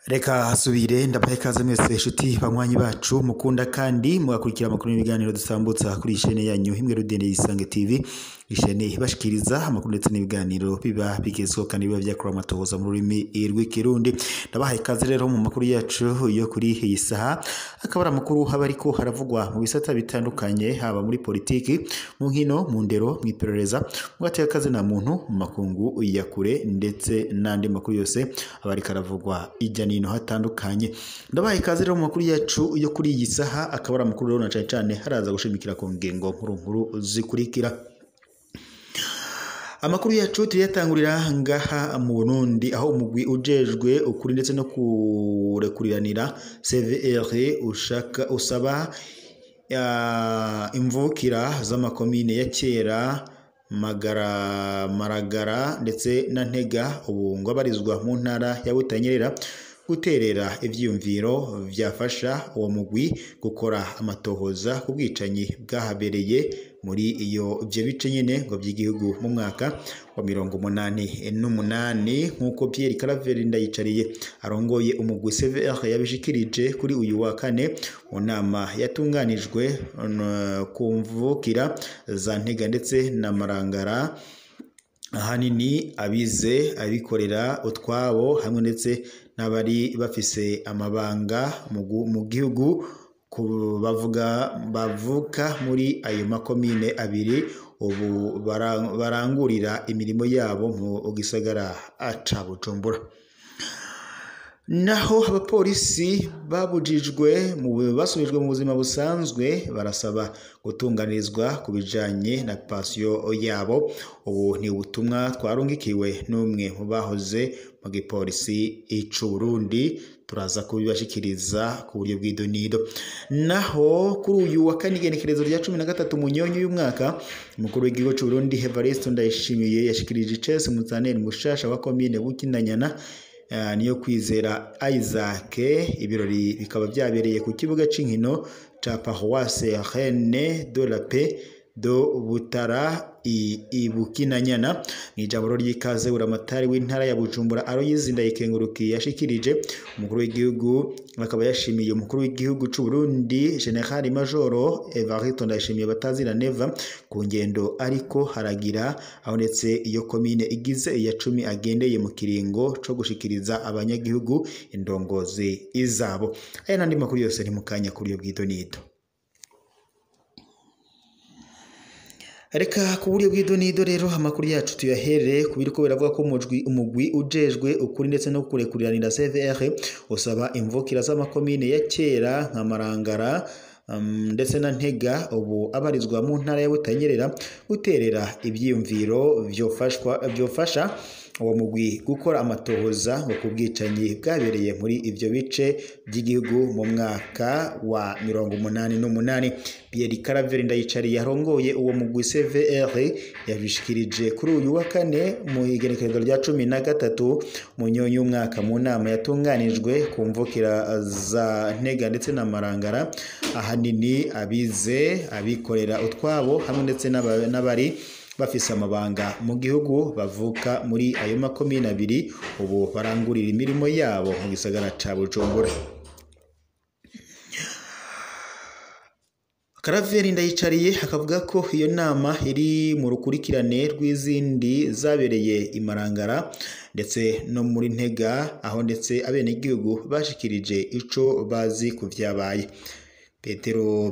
Reka hasubire ndabahe kaze mwese inshuti banywanyi bacu mukunda kandi mugakurikira amakuru n'ibiganiro dusambutsa kuri ishene yanyu imwe Rudende Isange TV, ishene ibashikiriza amakuru ndetse n'ibiganiro biba bigezweho kandi biba byakora amatohoza mu rurimi rw'ikirundi. Ndabahe kaze rero mu makuru yacu yo kuri iyi saha, akabara amakuru haba ariko haravugwa mu bisata bitandukanye, haba muri politiki, mu nkino, mu ndero, mu iperereza, mu gateka kaze na muntu, mu makungu ya kure ndetse n'andi makuru yose aba ariko aravugwa ijya n'ino hatandukanye. Ndabaye kaze rero mu makuru yacu yo kuri iyi saha, akabara amakuru rero na cyane haraza gushimikira ku ngingo nkuru zikurikira. Amakuru yacu tuyatangurira ngaha mu Burundi, aho umugwi ujejwe ukuri ndetse no kurekuriranira CVR usaba imvukira z'amakomine ya Kera, Maragara ndetse na Ntega ubu ngo abarizwa mu ntara ya Butanyerera guterera ivyiyumviro vyafasha uwo mugwi gukora amatohoza ku bwicanyi bwahabereye muri ivyo bice nyene ngo by'igihugu mu mwaka wa 1988, nkuko Pierre Claver Ndayicariye arongoye umugwi CVR yabishikirije kuri uyu wa kane mu nama yatunganijwe kumvukira za Ntega ndetse na Marangara, ahanini abize abikorera utwabo hamwe ndetse n'abari bafise amabanga mu gihugu bavuka muri ayo makomine abiri ubu barangurira imirimo yabo mu gisagara ca Bujumbura. Naho abapolisi basubijwe mu buzima busanzwe barasaba gutunganirizwa ku bijanye na pasiyo yabo. Ubu ni ubutumwa twarungikiwe n'umwe mu bahoze mu gipolisi c'u Burundi, turaza kubibashikiriza ku buryo bw'idonido. Naho kuri uyu wa kane igenekerezo rya 13 Munyonyo y'umwaka, umukuru w'igihugu c'u Burundi Evariste Ndayishimiye yashikirije icese Musaneri mushasha wa komine Bukinanyana niyo kwizera Isaac. Ibirori bikaba byabereye ku kibuga c'inkino ca Paroisse Reine de la Paix do Butara Bukinanyana. N'ijambo ry'ikaze uramatari w'intara ya Bujumbura Aloyizi Ndayikengurukiye yashikirije umukuru w'igihugu, akaba yashimiye umukuru w'igihugu c'u Burundi General Major Evariste Ndayishimiye batazira neva ku ngendo ariko haragira, aho ndetse iyo komine igize iya 10 agendeye mu kiringo co gushikiriza abanyagihugu indongozi izabo. Aya nandi makuru yose ni mukanya kuri yo bw'idonido. Reka ku buryo bw'idonido rero amakuru yacu tuyahere kubiriko biravuga ko umugwi ujejwe ukuri ndetse no kurekuriranira CVR usaba imvukira z'amakomine ya Kera nka Marangara ndetse na Ntega ubu abarizwa mu ntara ya Butanyerera guterera ivyiyumviro vyofasha uwo mugwi gukora amatohoza ngo kubwicanyi bwabereye muri ivyo bice by'igihugu mu mwaka wa 1988. Pierre Claver Ndayicariye yarongoye uwo mugwi CVR yabishikirije kuri uyu wa kane mu igenekerezo rya 13 Munyonyo y'umwaka mu nama yatunganijwe kumvukira za Ntega ndetse na Marangara, ahanini abize abikorera utwabo hamwe ndetse n'abari bafise amabanga mu gihugu bavuka muri ayo makomine abiri ubu barangurira imirimo yabo mu gisagara ca Bujumbura. Claver Ndayicariye akavuga ko iyo nama iri mu rukurikirane rw'izindi zabereye Imarangara ndetse no muri Ntega, aho ndetse abenegihugu bashikirije ico bazi ku vyabaye.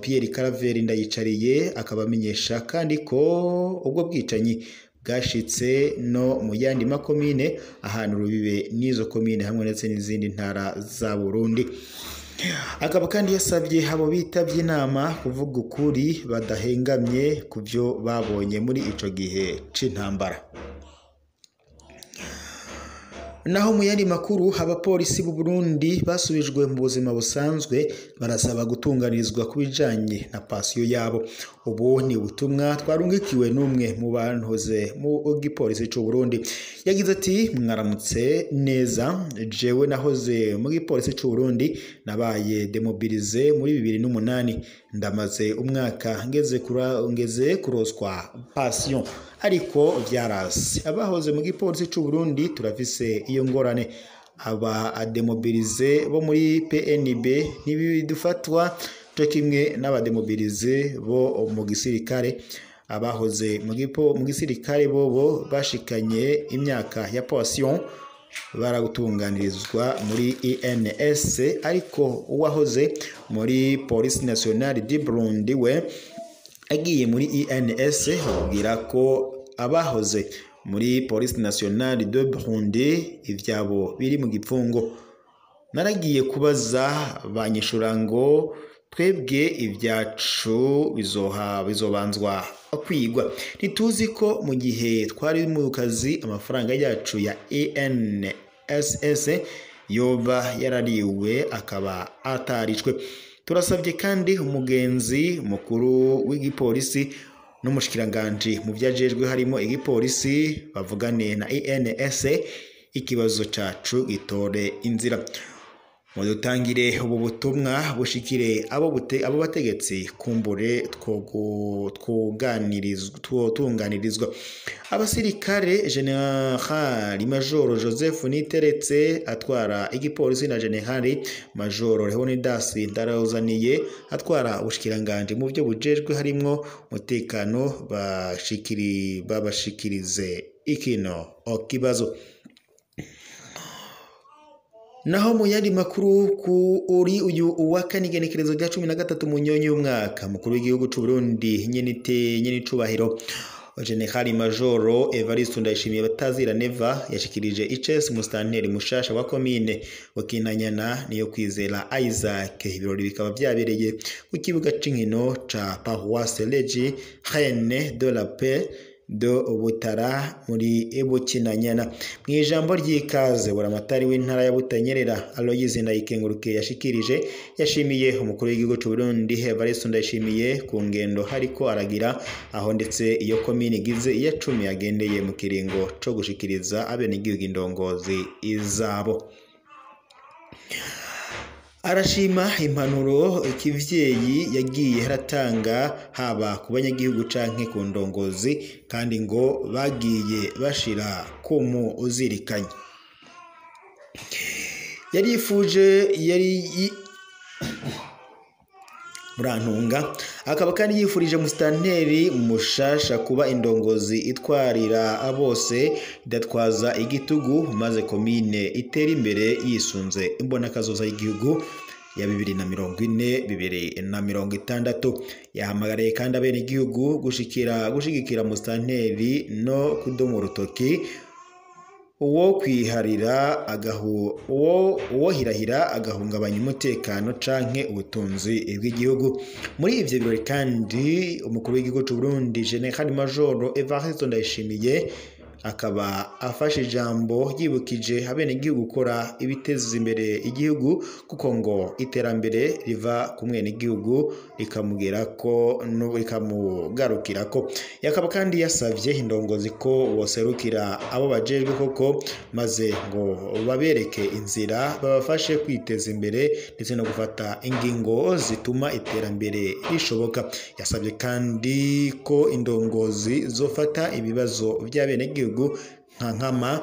Pierre Claver Ndayicariye akabamenyesha kandi ko ubwo bwicanyi bwashitse no mu yandi makomine ahantu rubibe n'izo komine hamwe ndetse n'izindi ntara za Burundi. Akaba kandi yasabye abo bitavye inama kuvuga ukuri badahengamye ku byo babonye muri ico gihe c'intambara. Naho mu yandi makuru abapolisi b'u Burundi basubijwe mu buzima busanzwe barasaba gutunganirizwa ku bijanye na pasiyo yabo. Ubu ni ubutumwa twarungikiwe n'umwe mu bantoze mu gipolisi c'u Burundi. Yagize ati mwaramutse neza, jewe nahoze mu gipolisi c'u Burundi nabaye demobilize muri 2008 ndamaze umwaka ngeze kuroswa passion ariko vyarase. Abahoze mu gipolisi c'u Burundi turafise iyo ngorane, aba ademobilize bo muri PNB ntibidufatwa cyo kimwe n'abademobilize bo mu gisirikare. Abahoze mu gisirikare bobo bashikanye imyaka ya pension baragutunganirizwa muri INS, ariko uwahoze muri Police Nationale du Burundi we agiye muri INS abwira ko abahoze muri Police Nationale de Burundi ivyabo biri mu gipfungo. Naragiye kubaza banyishura ngo twebwe ibyacu bizobanzwa kwigwa. Ntituzi ko mu gihe twari mu kazi amafaranga yacu ya INSS yoba yarariwe akaba ataricwe. Turasabye kandi umugenzi mukuru w'igipolisi n'umushikiranganje mu byajejwe harimo igipolisi bavugane na INS ikibazo cacu gitore inzira. Mudutangire ubu butumwa bushikire abo bategetsi kumbure tunganirizwa. Abasirikare General Major Joseph Niteretse atwara igipolisi na General Major Leonidas Ndarawuzaniye atwara ubushikiranganje mu byo bujejwe harimo umutekano babashikirize ikino kibazo. Naho mu yandi makuru uri uyu uwa kane igenekerezo rya 13 munyonyi y'umwaka mukuru w'igihugu c'u Burundi nyene icubahiro General Major Evariste Ndayishimiye Batazira Neva yashikirije ICS Mustanteri mushasha wa komine Bukinanyana niyo kwizera Isaac. Ibirori bikaba byabereye ku kibuga c'inkino ca Paroisse Legi Reine de la Paix do Butara muri Bukinanyana. Mu ijambo ry'ikaze buramatari w'intara ya Butanyerera Aloyize Ndayikenguruke yashimiye umukuru w'igihugu c'u Burundi Evariste Ndayishimiye ku ngendo hariko aragira aho ndetse iyo komine igize iya 10 yagendeye mu kiringo co gushikiriza abenegihugu indongozi izabo. Arashima impanuro ikivyeyi yagiye haratanga haba ku banyagihugu canke ku ndongozi kandi ngo bagiye bashira kumu uzirikanye. Murantunga akaba kandi yifurije Mustanteri mushasha kuba indongozi itwarira abose idatwaza igitugu maze komine itera imbere yisunze imbona kazoza y'igihugu ya 2040-2060. Yahamagariye kandi abene igihugu gushigikira Mustanteri no kudoma urutoki uwo hirahira agahungabanya umutekano canke ubutunzi bw'igihugu. Muri ivyo birori kandi umukuru w'igihugu c'u Burundi General Major Evariste Ndayishimiye akaba afashe ijambo yibukije abene igihugu gukora ibiteza imbere igihugu kuko ngo iterambere riva ku mwene igihugu rikamugarukirako. Yakaba kandi yasavye indongozi ko boserukira abo bajejwe koko maze ngo babereke inzira babafashe kwiteza imbere ndetse no gufata ingingo zituma iterambere rishoboka. Yasavye kandi ko indongozi zofata ibibazo by'abene igihugu nkama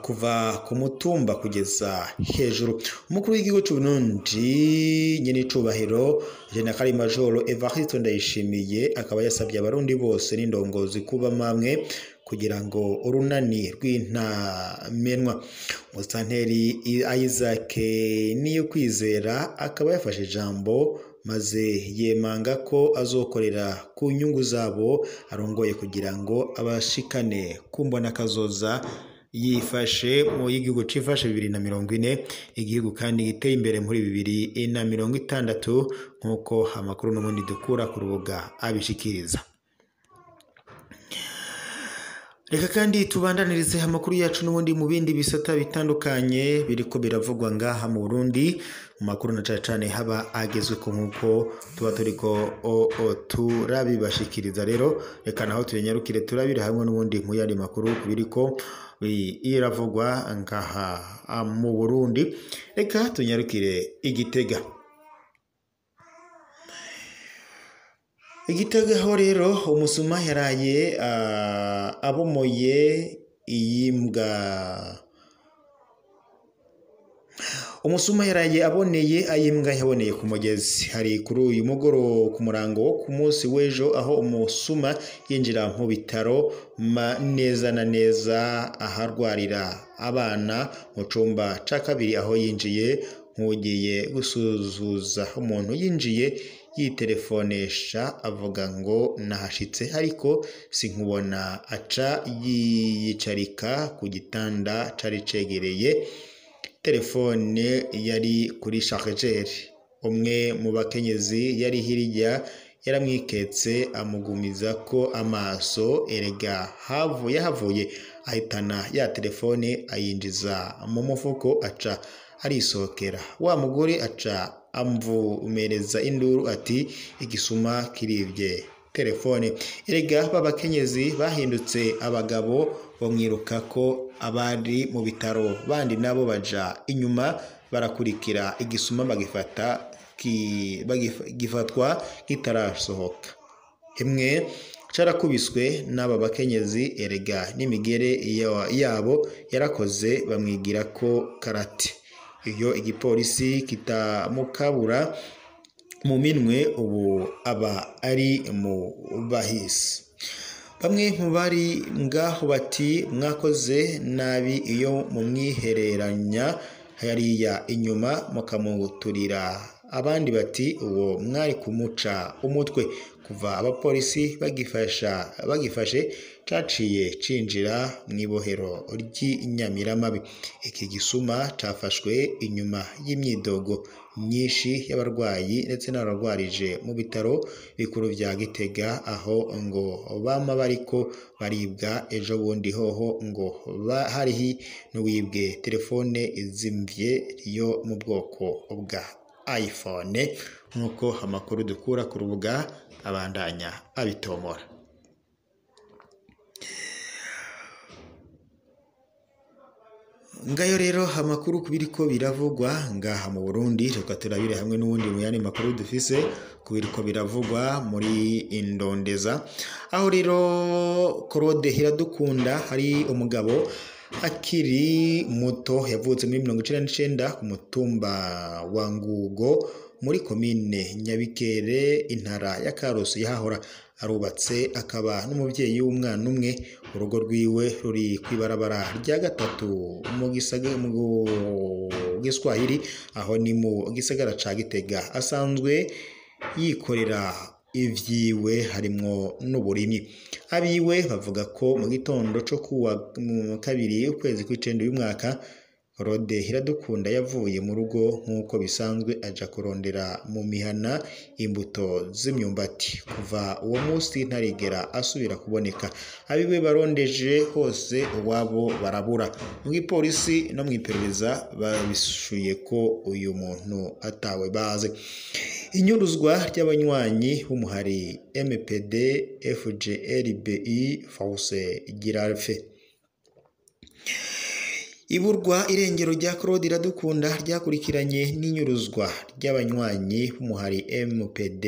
kuva ku mutumba kugeza hejuru. Umukuru w'igihugu c'u Burundi nyene icubahiro General Major Evariste Ndayishimiye akaba yasabye abarundi bose n'indongozi kuba mamwe kugira ngo urunani rw'intamenwa. Mustanteri Isaac niyo kwizera akaba yafashe ijambo maze yemanga ko azokorera ku nyungu zabo arongoye kugira ngo abashikane kumbona kazoza yifashe mu y'igihugu cifashe 2040 igihugu kandi giteye imbere muri 2060 nkuko amakuru n'ubundi dukura ku rubuga abishikiriza. Reka kandi tubandanirize amakuru yacu n'ubundi mu bindi bisata bitandukanye biriko biravugwa ngaha mu Burundi. Mu makuru na cane haba agezwe ko nkuko tuba turiko turabibashikiriza. Rero reka naho tuyenyarukire turabire hamwe n'ubundi mu yandi makuru biriko iravugwa ngaha mu Burundi. Reka tunyarukire Igitega. Igitagaho rero umusuma yaraye abomoye iyi mbwa. Umusuma yaraye aboneye ayimbwa yaboneye ku mugezi. Hari kuri uyu mugoroba ku murango wo ku munsi w'ejo aho umusuma yinjira mu bitaro neza na neza aharwarira abana mu cumba ca kabiri, aho yinjiye nk'ugiye gusuzuza umuntu yinjiye yitelefonesha avuga ngo nahashitse ariko sinkubona, aca yiyicarika ku gitanda cari cegereye telefone yari kuri chargeur. Umwe mu bakenyezi yari hirya yaramwiketse amugumiza ko amaso, erega havuye ahitana ya telefone ayinjiza mu mufuko aca arisokera. Wa mugore aca amvumereza induru ati igisuma kirivye telefone. Erega babakenyezi bahindutse abagabo bamwiruka ko abari mu bitaro, bandi nabo baja inyuma barakurikira igisuma gifatwa kitarasohoka. Hemwe carakubiswe n'aba bakenyezi, erega n'imigere yabo yarakoze bamwigira ko karate. Iyo igipolisi kitamukabura mu minwe ubu aba ari mu bahisi. Bamwe mu bari ngaho bati mwakoze nabi iyo mumwihereranya hariya inyuma mukamuturira. Abandi bati uwo mwari kumuca umutwe. Kuva abapolisi bagifashe caciye cinjira mw'ibohero ry'Inyamiramabi. Iki gisuma cafashwe inyuma y'imyidogo nyinshi y'abarwayi ndetse n'abarwarije mu bitaro bikuru vya Gitega, aho ngo bama bariko baribwa. Ejo bundi hoho ngo hariho n'uwibwe telefone izimvye yo mu bwoko bwa iPhone, nk'uko amakuru dukura ku rubuga abandanya abitomora. Ngayo rero amakuru kubiriko biravugwa ngaha mu Burundi. Reka turabire hamwe n'ubundi mu yandi makuru dufise kubiriko biravugwa muri Indondeza, aho rero Claude Iradukunda hari umugabo akiri muto yavutse muri 1999 ku mutumba wa Ngugo muri komine Nyabikere intara ya Karusi. Yahahora arubatse akaba n'umuvyeyi w'umwana umwe. Urugo rwiwe ruri kwibarabara rya gatatu mu Giswahili, aho ni mu gisagara ca Gitega. Asanzwe yikorera ivyiwe harimwo n'uburimyi. Abiwe bavuga ko mu gitondo co kuwa kabiri ukwezi kw'icenda uyu mwaka Claude Iradukunda yavuye mu rugo nk'uko bisanzwe aja kurondera mu mihana imbuto z'imyumbati. Kuva uwo munsi ntarigera asubira kuboneka. Abiwe barondeje hose uwabo barabura. Mu gipolisi no mw'iperereza babishuye ko uyu muntu atawe baze. Inyuruzwa ry'abanywanyi b'umuhari MPD FGLBI Force Giralfe. Iburwa irengero rya Claude Iradukunda ryakurikiranye n'inyuruzwa ry'abanywanyi b'umuhari MPD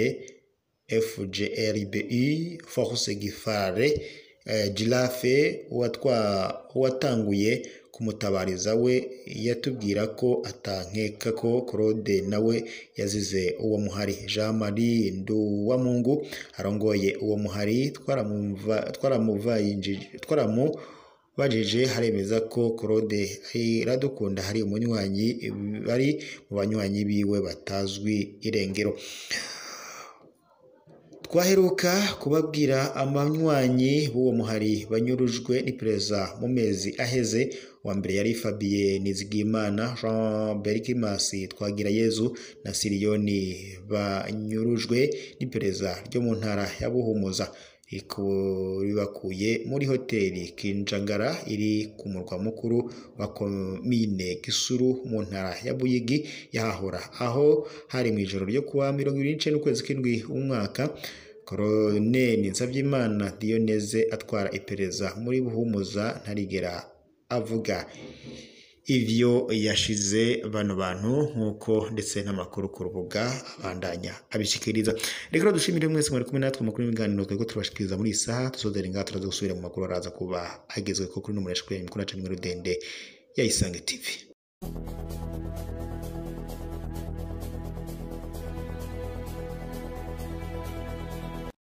FGLBI Force Giralfe. Watanguye kumutabariza we yatubwira ko atankeka ko Claude nawe yazize uwo muhari. Jean Marie Nduwamungu arongoye uwo muhari twaramubajije haremeza ko Claude Iradukunda hari umunywanyi bari mu banywanyi biwe batazwi irengero. Twaheruka kubabwira amanywanyi b'uwo muhari banyurujwe n'iperereza mu mezi aheze. Wa mbere yari Fabien Nizigimana, Jean Berkimasi Twagirayezu na Siriyoni banyurujwe n'iperereza ryo mu ntara ya Buhumuza. Bibakuye muri hoteli Kinjangara iri ku murwa mukuru wa komine Gisuru mu ntara ya Buyigi yahahora, aho hari mu ijoro ryo kuwa 29 ukwezi kw'indwi umwaka. Colonel Nsavyimana Dioneze atwara iperereza muri Buhumuza ntarigera avuga ivyo yashize bano bantu nkuko ndetse n'amakuru ku rubuga abandanya abishikiriza. Reka dushimire mwese mwari kumwe natwe makuru y'imiganiro twego turabashikiriza muri isaha tuzodera inga turaza gusubira mu makuru araza kuba agezwe ko kuri no murashikwe mukuru na Rudende ya Isange TV.